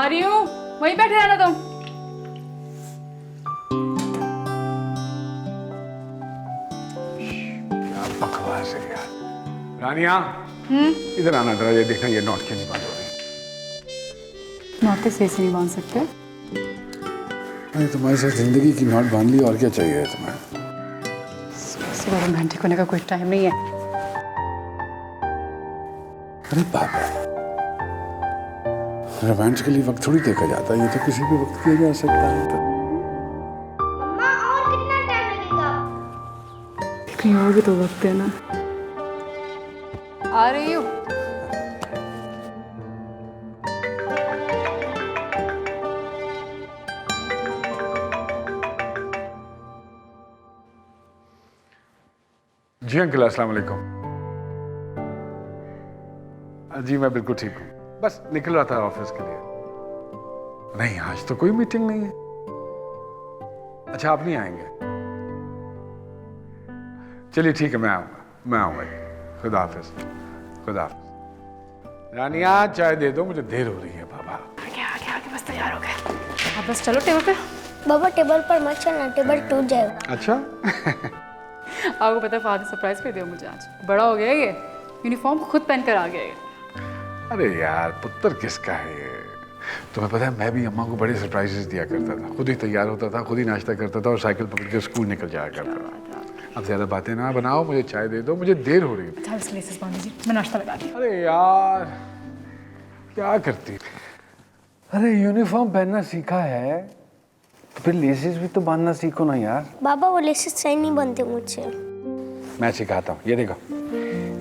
आ रही हूँ, वहीं बैठे रहना तुम। क्या बकवास है यार। रानिया, इधर आना जरा, ये देखना ये नोट क्यों नहीं बंद हो रही। नोट से नहीं बांध सकते। अरे तुम्हारे साथ जिंदगी की नोट बांध ली, और क्या चाहिए तुम्हें? सुबह रोमांटिक होने का कोई टाइम नहीं है। अरे पापा, रोमांटिकली वक्त थोड़ी देखा जाता है, ये तो किसी भी वक्त किया जा सकता है। तो मम्मा और कितना टाइम लगेगा? कहीं और भी तो वक्त है ना। आ रही हूँ। जी अंकल, अस्सलाम वालेकुम। जी मैं बिल्कुल ठीक हूँ, बस निकल रहा था ऑफिस के लिए। नहीं, आज तो कोई मीटिंग नहीं है। अच्छा, आप नहीं आएंगे? चलिए ठीक है, मैं आऊंगा। खुदा हाफिज। खुदा हाफिज। रानिया, चाय दे दो, मुझे देर हो रही है बाबा। आगे बस तैयार हो गए। आप बस चलो टेबल पे। बाबा टेबल पर मत चलना, टेबल टूट जाएगा। अच्छा। आपको पता है फादर सरप्राइज कर दिया मुझे आज। बड़ा हो गया ये, यूनिफॉर्म खुद पहनकर आ गया ये। अरे यार, पुत्र किसका है ये? तुम्हें पता है, मैं भी अम्मा को बड़े सरप्राइजेस दिया करता था। खुद ही तैयार होता था, खुद ही नाश्ता करता था और साइकिल पकड़ के स्कूल निकल जाया करता था। अब ज्यादा बातें ना बनाओ, मुझे चाय दे दो, मुझे देर हो रही है। अच्छा इसके लेसेस बांध दीजिए, मैं नाश्ता लगा दी। अरे यार, क्या करती? अरे यूनिफॉर्म पहनना सीखा है तो फिर लेसेस भी तो बांधना सीखो ना यार। बाबा वो लेसेस सही नहीं बनते मुझसे। मैं सिखाता हूँ, ये देखो,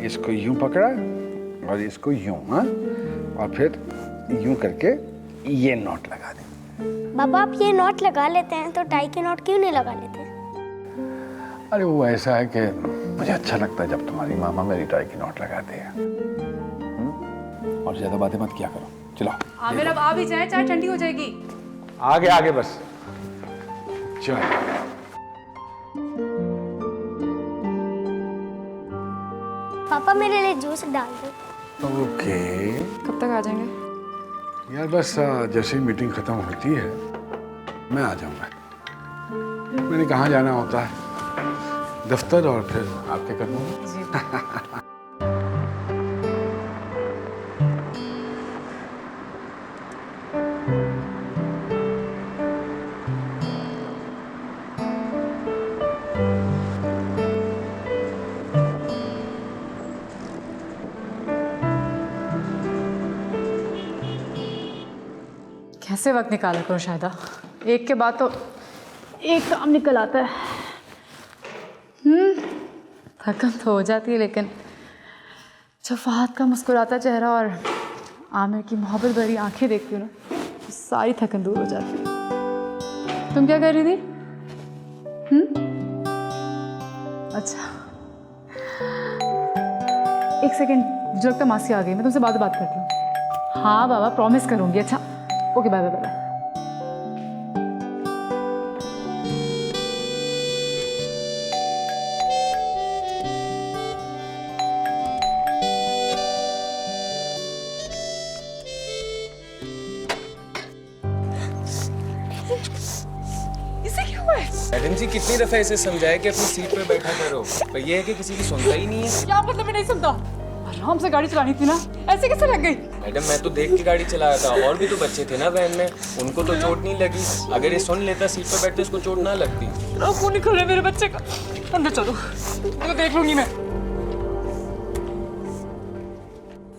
इसको यूं पकड़ा और इसको यूं, हाँ, और फिर यूं करके ये नॉट लगा दे। बाबा आप ये नॉट लगा लेते हैं तो टाई के नॉट क्यों नहीं लगा लेते? अरे वो ऐसा है कि मुझे अच्छा लगता है जब तुम्हारी मामा मेरी टाई की नॉट लगाते हैं। और ज्यादा बातें मत किया करो, चलो। आमिर अब आ भी जाए, चाय ठंडी हो जाएगी। आगे आगे बस, चल। पापा मेरे लिए जूस डाल दो। ओके। कब तक आ जाएंगे? यार बस जैसे ही मीटिंग खत्म होती है मैं आ जाऊंगा। मैंने कहाँ जाना होता है, दफ्तर और फिर आपके कदमों में। जी। कैसे वक्त निकाला करो शायदा, एक के बाद तो एक काम निकल आता है। थकन तो हो जाती है, लेकिन जब फहद का मुस्कुराता चेहरा और आमिर की मोहब्बत भरी आंखें देखती हूँ ना, तो सारी थकन दूर हो जाती है। तुम क्या कर रही थी? अच्छा, एक सेकेंड, मुझे लगता है मासी आ गई, मैं तुमसे बाद में बात करती हूँ। हाँ बाबा, प्रॉमिस करूँगी। अच्छा ओके, बाय बाय बाय। इसे क्या हुआ है? मैडम जी, कितनी दफा इसे समझाया कि अपनी सीट पे बैठा करो, पर ये है कि किसी की सुनता ही नहीं है। क्या मतलब? मैं नहीं सुनता। आराम से गाड़ी चलानी थी ना, ऐसे कैसे लग गई? मैडम मैं तो देख के गाड़ी चला रहा था, और भी तो बच्चे थे ना वैन में, उनको तो चोट नहीं लगी। अगर ये सुन लेता सीट पे बैठते उसको चोट ना लगती। खून निकल रहा है मेरे बच्चे का। अंदर चलो, तो देख लूंगी मैं।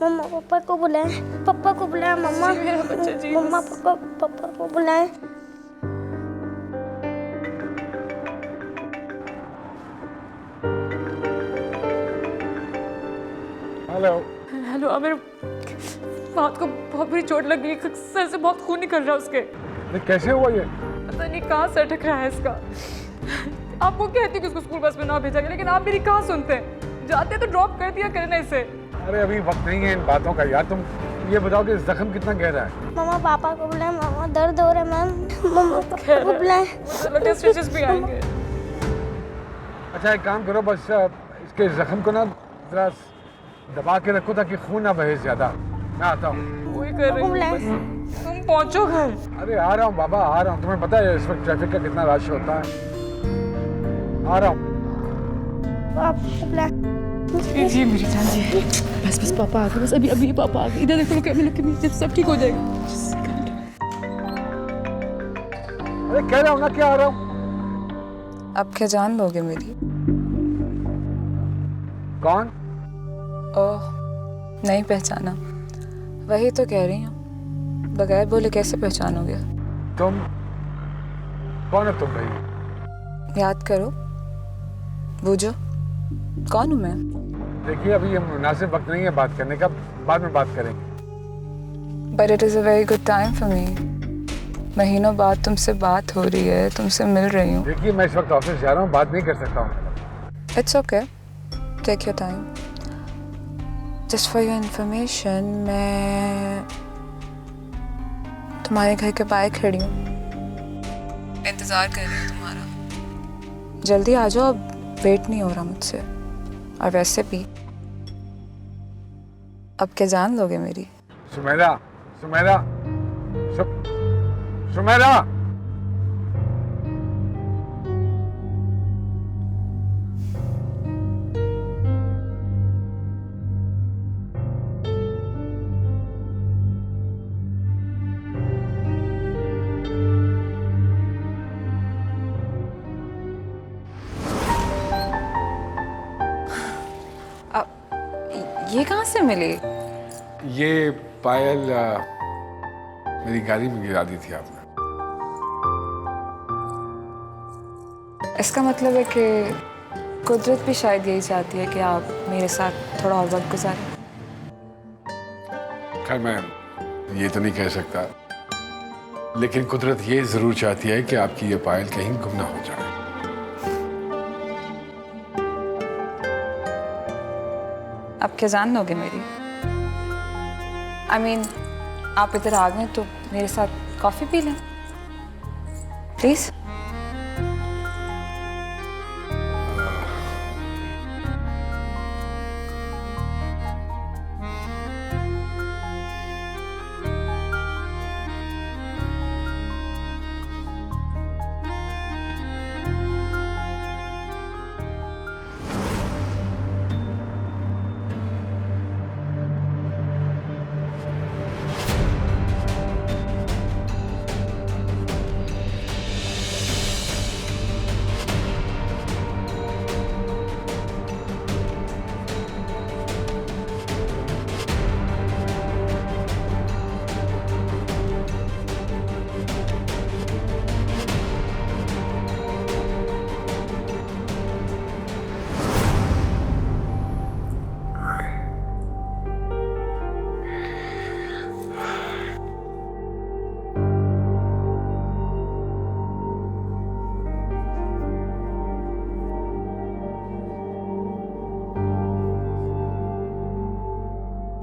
मम्मा पापा को बुलाएं, पापा को बुलाएं। मम्मा मेरा बच्चा जी, मम्मा पापा को बुलाएं। हेलो। हेलो आमिर, फहद को बहुत बुरी चोट लग गई, सर से बहुत खून निकल रहा है उसके। ये कैसे हुआ ये? पता नहीं कहाँ से अटक रहा है इसका। आपको कहती हूँ कि उसको स्कूल बस में ना भेजा करें, लेकिन आप मेरी कहाँ सुनते हैं? जाते तो ड्रॉप कर दिया करना इसे। अरे अभी वक्त नहीं है इन बातों का यार। तुम ये बताओ कि जख्म कितना गहरा है? मम्मा पापा को बुलाएं, मामा दर्द हो रहा है मैम। मम्मा पापा को बुलाएं। लगे स्टिचेस भी आएंगे। अच्छा एक काम करो, बस इसके जख्म को ना जरा दबा के रखो ताकि खून ना बहे ज्यादा। मैं आता हूँ। वही कर रही हूँ बुलाएं। बस। तुम पहुंचो घर। अरे आ रहा हूँ बाबा, आ रहा हूँ। तुम्हें पता है इस वक्त ट्रैफिक का कितना रश होता है। आ रहा हूँ। पापा बुला। जी मेरी जान जी, बस बस पापा आ गए, बस अभी अभी पापा आ गए। इधर देखो, कैमरे के नीचे, सब ठीक हो जाएगा। अरे कह रहा हूँ ना क्या आ रहा हूँ। अब क्या जान लोगे मेरी? कौन? ओह, नहीं पहचाना। वही तो कह रही हूँ, बगैर बोले कैसे पहचानोगे? तुम कौन है तुम भाई? याद करो, बूझो, कौन हूँ मैं? देखिए अभी ये मुनासिब वक्त नहीं है बात करने का, बाद में बात करेंगे। But it is a very good time for me. महीनों बाद तुमसे बात हो रही है, तुमसे मिल रही हूँ। देखिए मैं इस वक्त ऑफिस जा रहा हूँ, बात नहीं कर सकता हूँ। It's okay, take your time. Just for your information, मैं तुम्हारे घर के बाहर खड़ी हूँ, इंतज़ार कर रही हूँ तुम्हारा। जल्दी आ जाओ, अब वेट नहीं हो रहा मुझसे। और वैसे भी अब क्या जान लोगे मेरी? सुमेरा, सुमेरा, सुमेरा। ये कहाँ से मिली? ये पायल मेरी गाड़ी में गिरा दी थी आपने। इसका मतलब है कि कुदरत भी शायद यही चाहती है कि आप मेरे साथ थोड़ा और वक्त गुजारें। खैर मैं ये तो नहीं कह सकता, लेकिन कुदरत ये जरूर चाहती है कि आपकी ये पायल कहीं गुम ना हो जाए। अब क्या जान लोगे मेरी? I mean, आप इधर आ गए तो मेरे साथ कॉफी पी लें please.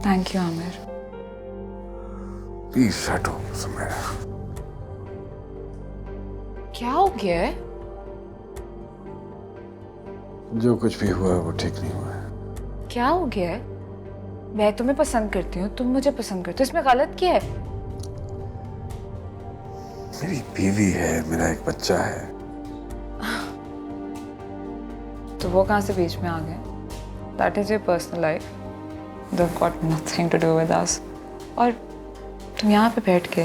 Thank you Aamir. Please हटो सुमेरा। क्या हो गया है? जो कुछ भी हुआ है वो ठीक नहीं हुआ है। क्या हो गया है? मैं तुम्हें पसंद करती हूँ, तुम मुझे पसंद करते हो, इसमें गलत क्या है? मेरी बीवी है, मेरा एक बच्चा है। तो वो कहाँ से बीच में आ गए? That is your personal life, they've got nothing to do with us। और तुम यहाँ पे बैठ के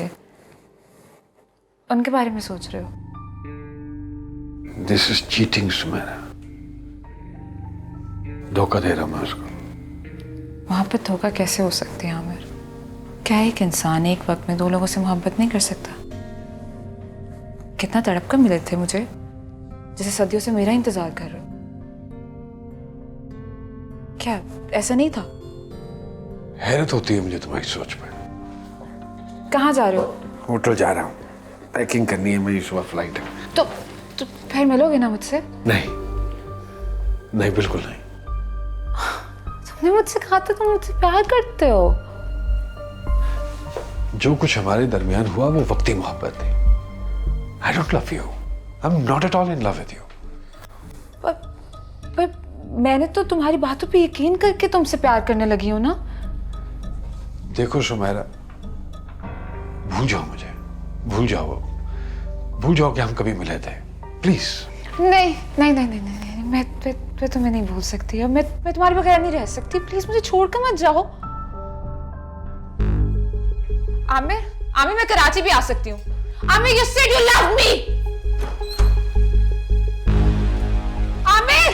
उनके बारे में सोच रहे हो? This is cheating Sumera. धोखा दे रहा हूं मैं उसको। वहाँ पे धोखा कैसे हो सकती है आमिर? क्या एक इंसान एक वक्त में दो लोगों से मोहब्बत नहीं कर सकता? कितना तड़प कर मिले थे मुझे, जैसे सदियों से मेरा इंतजार कर रहे हो। क्या ऐसा नहीं था? हैरत होती है मुझे तुम्हारी सोच पर। कहाँ जा रहे हो? होटल जा रहा हूँ, पैकिंग करनी है, मेरी सुबह फ्लाइट है। तो फिर मिलोगे ना मुझसे? नहीं नहीं, बिल्कुल नहीं। तुमने मुझसे कहा था तुम मुझसे प्यार करते हो। जो कुछ हमारे दरमियान हुआ वो वक्ती मोहब्बत थी। I don't love you, I am not at all in love with you. पर मैंने तो तुम्हारी बातों पे यकीन करके तुमसे प्यार करने लगी हूँ ना। देखो सुमेरा, भूल जाओ मुझे, भूल जाओ, भूल जाओ कि हम कभी मिले थे, प्लीज। नहीं नहीं नहीं नहीं नहीं, मैं तुम्हें नहीं भूल सकती। अब मैं तुम्हारे बगैर नहीं रह सकती। प्लीज मुझे छोड़कर मत जाओ। आमिर, आमिर मैं कराची भी आ सकती हूँ। Aamir, you said you love me। Aamir,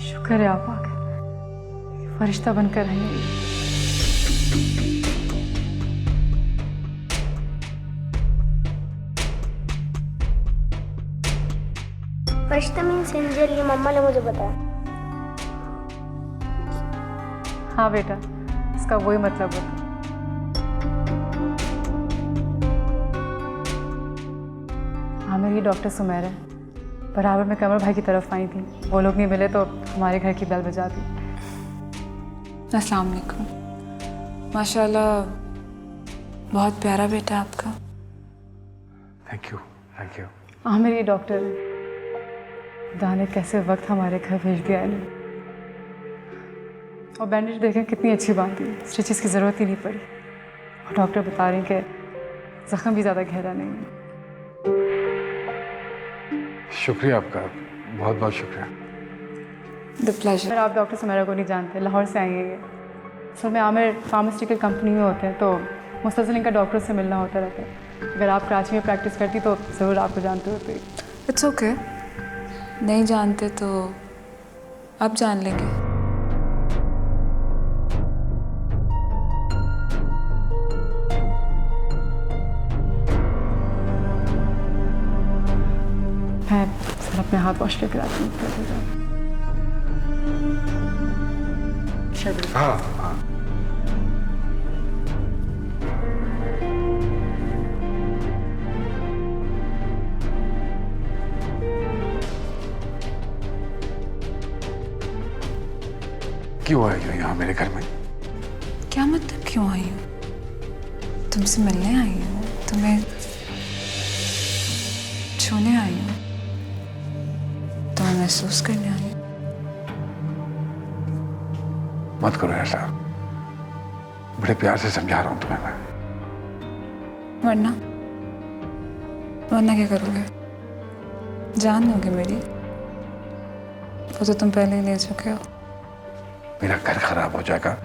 शुक्र है आप आ गए, फरिश्ता बनकर आई हैं। फरिश्ता मीन्स एंजल, ये मम्मा ने मुझे बताया। हाँ बेटा, इसका वही मतलब होता। हाँ, मेरी डॉक्टर सुमेर है। बराबर में कमर भाई की तरफ आई थी, वो लोग नहीं मिले तो हमारे घर की बेल बजा दी। अस्सलाम वालेकुम। माशाल्लाह बहुत प्यारा बेटा आपका। Thank you, thank you. हाँ, मेरी डॉक्टर है। दाने कैसे वक्त हमारे घर भेज दिया है इन्होंने। और बैंडेज देखें कितनी अच्छी बांधी, स्टिचेस की ज़रूरत ही नहीं पड़ी। और डॉक्टर बता रहे हैं कि ज़ख्म भी ज़्यादा गहरा नहीं है। शुक्रिया आपका, बहुत बहुत शुक्रिया। The pleasure. अगर आप डॉक्टर सुमेरा को नहीं जानते, लाहौर से आई हैं ये। असल में आमिर फार्मास्यूटिकल कंपनी में होते हैं, तो मुस्तसिल इनका डॉक्टर से मिलना होता रहता है। अगर आप कराची में प्रैक्टिस करती तो ज़रूर आपको जानते होते। इट्स ओके, नहीं जानते तो अब जान लेंगे। मैं सर अपने हाथ वॉश लेकर आती हूँ। हाँ हाँ, क्यों आए हो यहाँ मेरे घर में? क्या मतलब क्यों आई हूँ? तुमसे मिलने आई हूँ, तुम्हें छूने आई हूँ, तुम्हें महसूस करने आई हूँ। मत करो ऐसा, बड़े प्यार से समझा रहा हूँ तुम्हें मैं। वरना वरना क्या करोगे? जान दोगे मेरी? वो तो तुम पहले ही ले चुके हो। मेरा घर खराब हो जाएगा,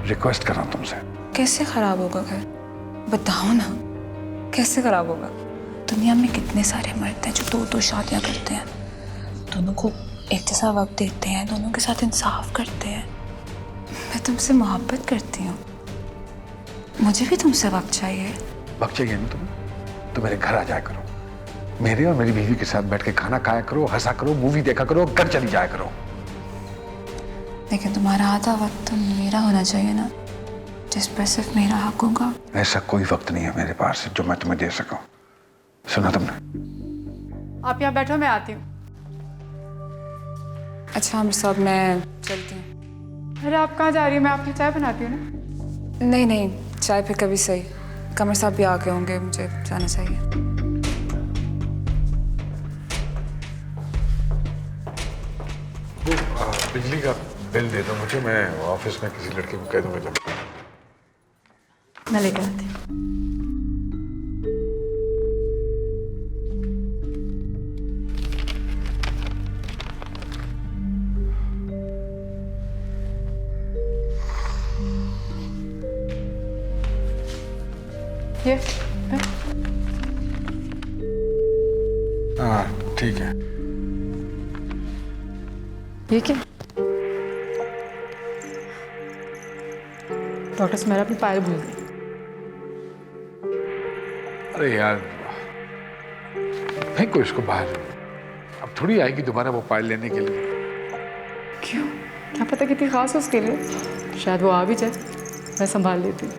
रिक्वेस्ट कर रहा हूँ तुमसे। कैसे खराब होगा घर? बताओ ना, कैसे खराब होगा? दुनिया में कितने सारे मर्द हैं जो दो शादियां करते हैं, दोनों को एक जैसा वक्त देते हैं, दोनों के साथ इंसाफ करते हैं। मैं तुमसे मोहब्बत करती हूँ, मुझे भी तुमसे वक्त चाहिए। वक्त चाहिए ना तुम्हें तो मेरे घर आ जाया करो, मेरे और मेरी बीवी के साथ बैठ के खाना खाया करो, हंसा करो, मूवी देखा करो, घर चली जाया करो। लेकिन तुम्हारा आधा वक्त तो मेरा होना चाहिए ना, जिस पर सिर्फ मेरा हक होगा। ऐसा कोई वक्त नहीं है मेरे पास जो मैं तुम्हें दे सकूं। सुना तुमने? आप यहाँ बैठो, मैं आती हूँ। अच्छा हम सब, मैं चलती हूँ। अरे आप कहाँ जा रही हैं? मैं आपकी चाय बनाती हूँ ना। नहीं नहीं, चाय पे कभी सही। कमर साहब भी आ गए होंगे, मुझे जाना चाहिए। वो बिजली का बिल दे दो मुझे, मैं ऑफिस में किसी लड़के को कह दूंगा जब। मैं लेकर आती हूँ। ये हाँ ठीक है। ये क्या? डॉक्टर सुमेरा अपनी पायल भूल गई। अरे यार फेंको इसको बाहर, अब थोड़ी आएगी दोबारा वो पायल लेने के लिए। क्यों? क्या पता कितनी खास है उसके लिए, शायद वो आ भी जाए, मैं संभाल लेती हूँ।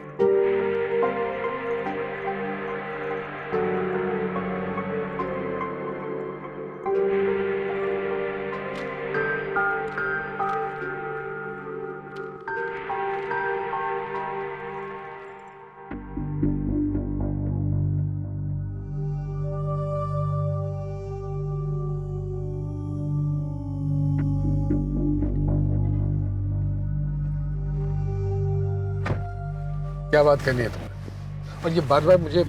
क्या बात करनी है तुम्हें? और ये बार बार मुझे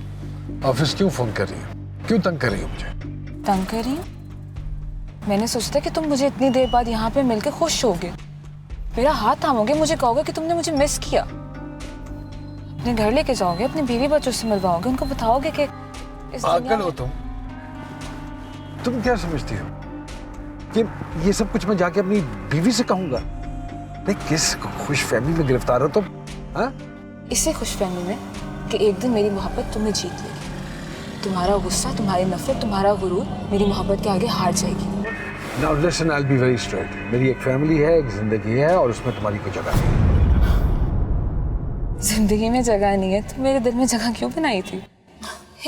ऑफिस क्यों फोन कर रही है? क्यों तंग कर रही हो मुझे? तंग कर रही हूँ? मैंने सोचा था कि तुम मुझे इतनी देर बाद यहाँ पे मिलकर खुश होगे, मेरा हाथ थामोगे, मुझे कहोगे कि तुमने मुझे मिस किया, अपने घर लेके जाओगे, अपनी बीवी बच्चों से मिलवाओगे, उनको बताओगे कि इस दुनिया पागल हो तुम क्या समझती हो कि ये सब कुछ मैं जाके अपनी बीवी से कहूंगा? नहीं, किस खुशफहमी में गिरफ्तार हो तुम? हाँ? इसी खुशफहमी में कि एक दिन मेरी मोहब्बत तुम्हें जीत लेगी, तुम्हारा गुस्सा, तुम्हारी नफरत, तुम्हारा गुरूर मेरी मोहब्बत के आगे हार जाएगी। Now listen, I'll be very straight. मेरी एक फैमिली है, एक जिंदगी है, और उसमें तुम्हारी कोई जगह नहीं। जिंदगी में जगह नहीं है तो मेरे दिल में जगह क्यों बनाई थी?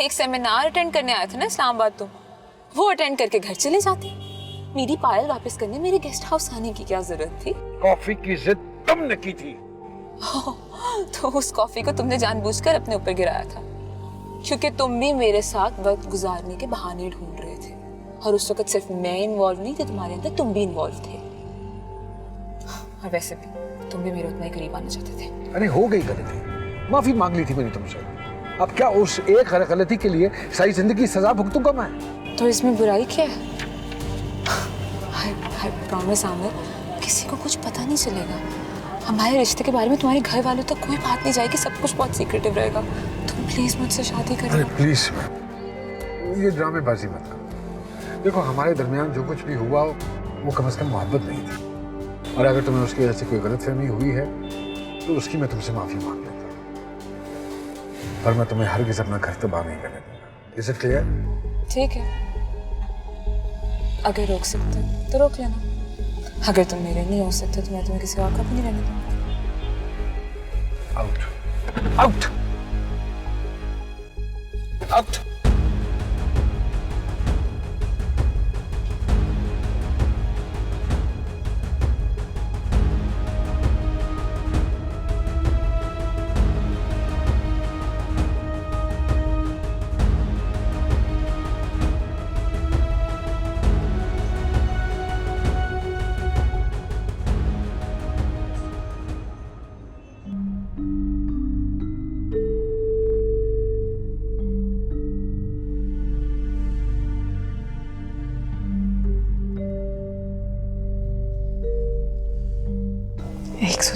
एक सेमिनार अटेंड करने आया था ना इस्लामाबाद, तुम वो अटेंड करके घर चले जाती। मेरी पायल वापस करने मेरे गेस्ट हाउस आने की क्या जरूरत थी? कॉफी की जिद तुमने की थी। तो उस कॉफी को तुमने जानबूझकर अपने ऊपर गिराया था, क्योंकि तुम भी मेरे साथ वक्त गुजारने के बहाने ढूंढ रहे थे, और उस वक्त सिर्फ मैं इन्वॉल्व नहीं थी, तुम्हारे अंदर तुम भी इन्वॉल्व थे। और वैसे भी तुम भी मेरे उतना ही करीब आना चाहते थे। अरे हो गई गलती, माफी मांग ली थी मैंने तुमसे। अब क्या उस एक गलती के लिए सारी जिंदगी सजा भुगतूंगा मैं? तो इसमें बुराई क्या है? I promise आमिर, किसी को कुछ पता नहीं चलेगा। हमारे रिश्ते के बारे में तुम्हारे घर वालों तक कोई बात नहीं जाएगी, सब कुछ बहुत सीक्रेटिव रहेगा। तुम प्लीज मुझसे शादी करो। अरे प्लीज, ये ड्रामेबाजी मत करो। देखो, हमारे दरमियान जो कुछ भी हुआ वो कम से कम मोहब्बत नहीं थी, और अगर तुम्हें उसकी वजह से कोई गलतफहमी हुई है तो उसकी मैं तुमसे माफी मांग लेता हूँ, पर मैं तुम्हें हरगिज़ अपना घर तबाह नहीं करने दूंगा। Is it clear? ठीक है, अगर रोक सकते हो तो रोक लेना, अगर तुम मेरे नहीं हो सकते तो मैं तुम्हें किसी और का भी नहीं रहने दूंगा। Out, out, out.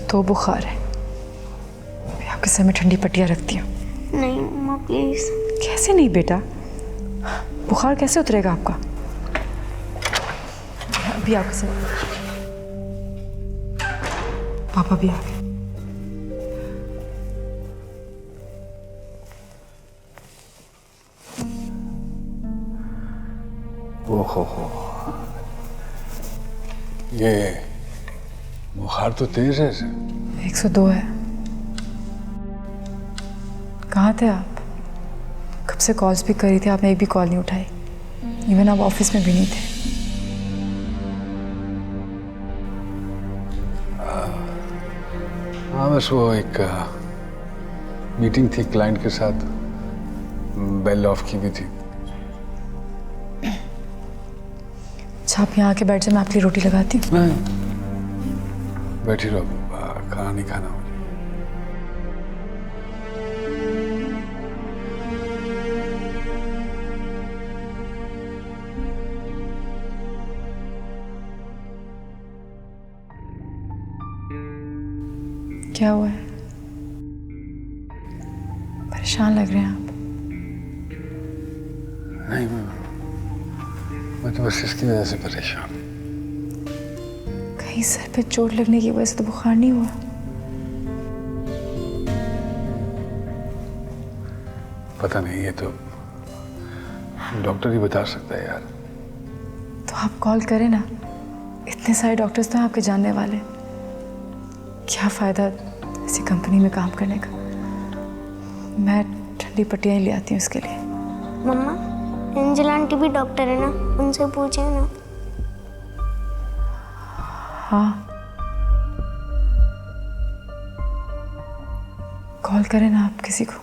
तो बुखार है, मैं आपके सर में ठंडी पट्टियाँ रखती हूँ। नहीं मम्मा प्लीज। कैसे नहीं बेटा, बुखार कैसे उतरेगा आपका? अभी आपके सर, पापा भी आ गए। ओहो, ये बुखार तो तेज है। 102 है। कहाँ थे आप? कब से कॉल्स भी करी थी, आपने एक भी कॉल नहीं उठाई। इवन आप ऑफिस में भी नहीं थे। हाँ, बस वो एक मीटिंग थी क्लाइंट के साथ, बेल ऑफ की भी थी। अच्छा, आप यहाँ आके बैठ जाए, मैं आपके लिए रोटी लगाती हूँ। बैठी रहो, खाना नहीं खाना मुझे। क्या हुआ है? परेशान लग रहे हैं आप। नहीं, मैं तो बस इसकी वजह से परेशान। कहीं सर पे चोट लगने की वजह से तो बुखार नहीं हुआ? पता नहीं, ये तो डॉक्टर ही बता सकता है यार। तो आप कॉल करें ना, इतने सारे डॉक्टर्स तो हैं आपके जानने वाले। क्या फायदा ऐसी कंपनी में काम करने का। मैं ठंडी पट्टियाँ ले आती हूँ इसके लिए। मम्मा, एंजल आंटी भी डॉक्टर है ना, उनसे पूछे ना। हाँ, कॉल करें ना आप किसी को।